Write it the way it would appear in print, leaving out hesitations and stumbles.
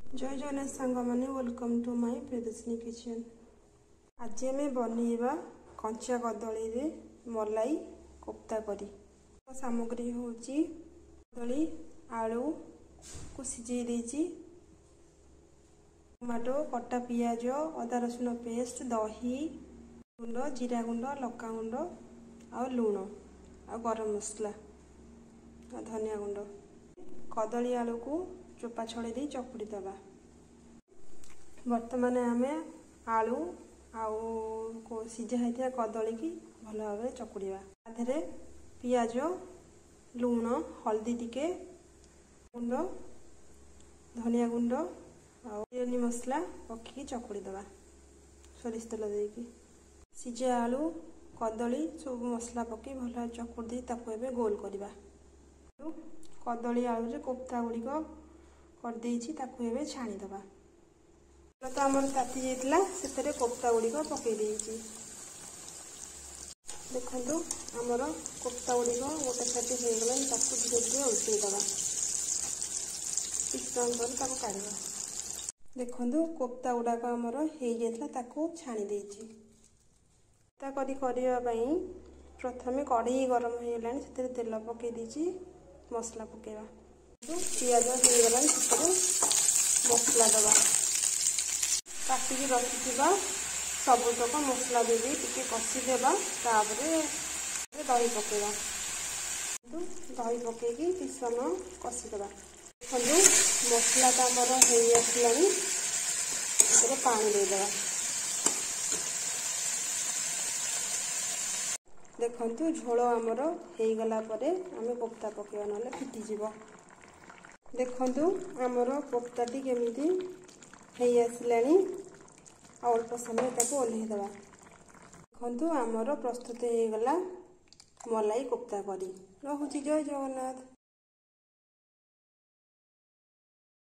जय जगन्नाथ सांग मैंने welcome to my Priyadarshini kitchen. आज आम बनइबा कंचा कदली रे मलाई कोफ्ता करी। सामग्री हूँ कदली आलू को सिझे देची, टमाटो कटा पियाज अदा रसुण पेस्ट दही गुंड जीरा गुंड लका गुंड आ लुण आ गरम मसला आ धनिया गुंड। कदली आलू को चोपा छड़े दी चकुड़ी दबा। बर्तमान आम आलू आउ सिझा होता कदली की भल भाव चकुड़ा। ताधे पियाज लुण हल्दी टिके गुंड धनिया गुंड बिरयानी मसला पकी चकुड़ी दबा। सोरिष तेल देकी सिझा आलू कदली सब मसला पकी भल चकुड़ी दी ताको एबे गोल करवा। कदली आलू रे कोफ्ता गुड़िक करदेछि ताको एबे छाणी दबा। तो आमर ताती जाइतला सेतरे कोफ्ता गुड़िक पकई देछि। देखंतु आमर कोफ्ता गुड़िक गोटे साइड हो गला ताको धीरे धीरे उल्टै दबा। किछ टाइम पर ताको काढिबा। देखंतु कोफ्ता गुड़ाक आमर हो जाइतला ताको छाणी देछि। कोफ्ता करी करिया पई प्रथमे कढ़ई गरम हो गलानी सेतरे तेल पकई देछि मसला पकेबा। पियाज हो गलानी सेतरे मसला दबा। काटिकी रखिथिबा सबुतक मसला देवी टिके कषिदेबा। तापरे दही पकेबा। दही पकेकी किछ समय कषिदेबा। देखंतु मसला तो आमर हो आसलानी सेतरे पानी देदेबा। देखंतु झोल आमर हो गला परे आमे कोफ्ता पकेबा नले फिटी जिवो। देखंतु आमर कोफ्ताटी केमिति हो आसलानी अल्प समय ताको ओल्हे देबा। देखंतु आमर प्रस्तुत हो गला मलाई कोफ्ता करी। रहुची जय जगन्नाथ।